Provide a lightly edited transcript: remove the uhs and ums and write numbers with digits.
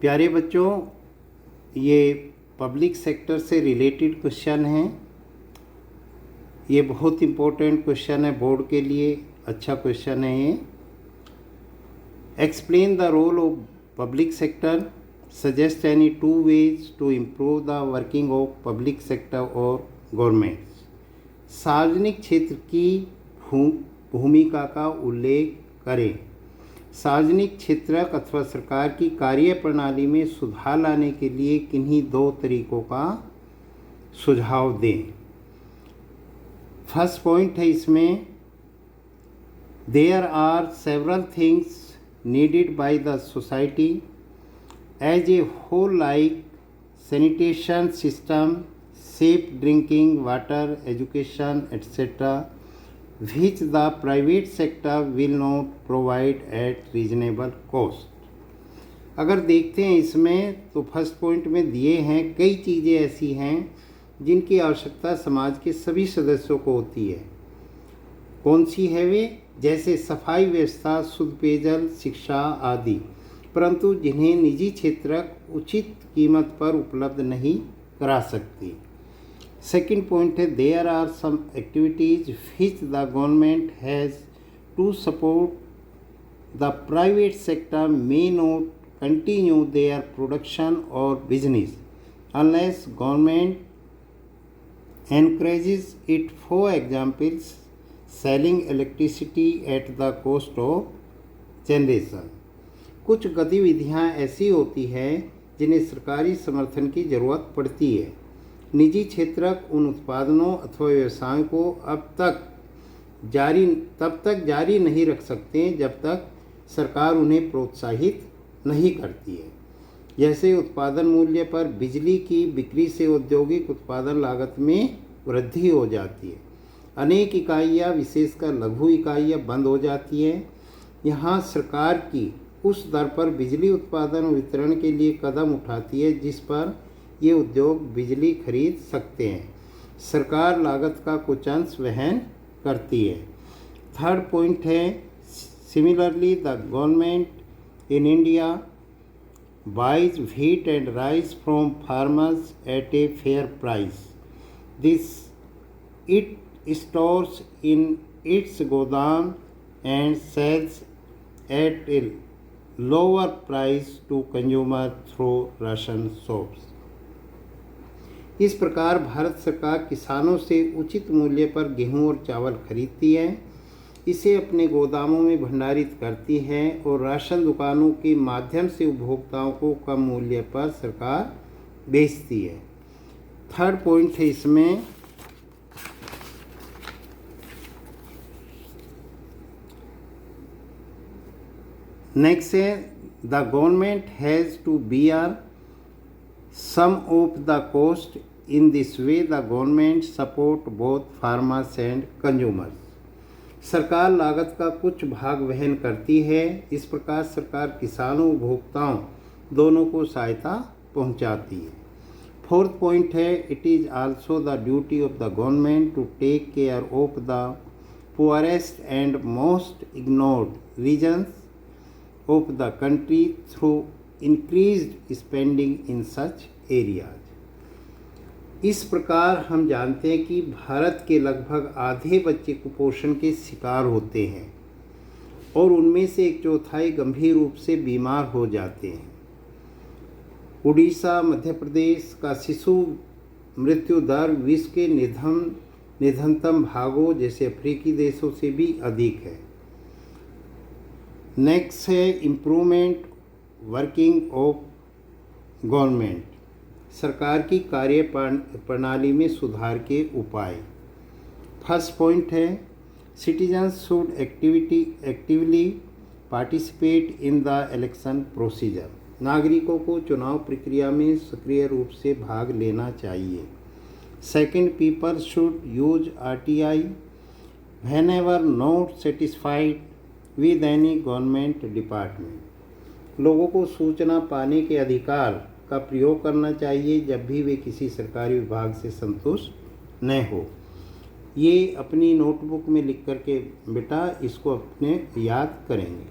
प्यारे बच्चों, ये पब्लिक सेक्टर से रिलेटेड क्वेश्चन हैं। ये बहुत इम्पोर्टेंट क्वेश्चन है बोर्ड के लिए, अच्छा क्वेश्चन है ये। Explain the role of public sector, suggest any 2 ways to improve the working of public sector और गवर्नमेंट। सार्वजनिक क्षेत्र की भूमिका का उल्लेख करें। सार्वजनिक क्षेत्र अथवा सरकार की कार्य प्रणाली में सुधार लाने के लिए किन्हीं 2 तरीकों का सुझाव दें। फर्स्ट पॉइंट है इसमें, there are several things needed by the society as a whole like sanitation system, safe drinking water, education, etc., which the private sector will not provide at reasonable cost। अगर देखते हैं इसमें तो first point में दिए हैं कई चीज़ें ऐसी हैं जिनकी आवश्यकता समाज के सभी सदस्यों को होती है। कौन सी है वे? जैसे सफाई व्यवस्था, शुद्ध पेयजल, शिक्षा आदि, परंतु जिन्हें निजी क्षेत्र उचित कीमत पर उपलब्ध नहीं करा सकती। सेकेंड पॉइंट है, there are some activities which the government has to support the private sector may not continue their production और business unless government encourages it। for example, selling electricity at the cost of generation। कुछ गतिविधियां ऐसी होती हैं जिन्हें सरकारी समर्थन की ज़रूरत पड़ती है। निजी क्षेत्र उन उत्पादनों अथवा व्यवसायों को तब तक जारी नहीं रख सकते जब तक सरकार उन्हें प्रोत्साहित नहीं करती है। जैसे उत्पादन मूल्य पर बिजली की बिक्री से औद्योगिक उत्पादन लागत में वृद्धि हो जाती है। अनेक इकाइयाँ, विशेषकर लघु इकाइयाँ बंद हो जाती हैं। यहाँ सरकार की उस दर पर बिजली उत्पादन और वितरण के लिए कदम उठाती है जिस पर ये उद्योग बिजली खरीद सकते हैं। सरकार लागत का कुछ अंश वहन करती है। थर्ड पॉइंट है, similarly the government in India buys wheat and rice from farmers at a fair price। This it stores in its गोदाम and sells at a lower price to consumer through ration shops। इस प्रकार भारत सरकार किसानों से उचित मूल्य पर गेहूं और चावल खरीदती है, इसे अपने गोदामों में भंडारित करती है और राशन दुकानों के माध्यम से उपभोक्ताओं को कम मूल्य पर सरकार बेचती है। थर्ड पॉइंट है इसमें, नेक्स्ट है, the government has to bear some of the cost. In this way the government support both farmers and consumers. सरकार लागत का कुछ भाग वहन करती है। इस प्रकार सरकार किसानों उपभोक्ताओं दोनों को सहायता पहुंचाती है। फोर्थ पॉइंट है, it is also the duty of the government to take care of the poorest and most ignored regions of the country through increased spending in such areas. इस प्रकार हम जानते हैं कि भारत के लगभग आधे बच्चे कुपोषण के शिकार होते हैं और उनमें से 1/4 गंभीर रूप से बीमार हो जाते हैं। उड़ीसा, मध्य प्रदेश का शिशु मृत्यु दर विश्व के निधनतम भागों जैसे अफ्रीकी देशों से भी अधिक है। नेक्स्ट है, इम्प्रूवमेंट वर्किंग ऑफ गवर्नमेंट। सरकार की कार्य प्रणाली में सुधार के उपाय। फर्स्ट पॉइंट है, citizens should actively participate in the election procedure. नागरिकों को चुनाव प्रक्रिया में सक्रिय रूप से भाग लेना चाहिए। Second, people should use RTI whenever not satisfied with any government department. लोगों को सूचना पाने के अधिकार का प्रयोग करना चाहिए जब भी वे किसी सरकारी विभाग से संतुष्ट न हो। ये अपनी नोटबुक में लिख करके बेटा इसको अपने याद करेंगे।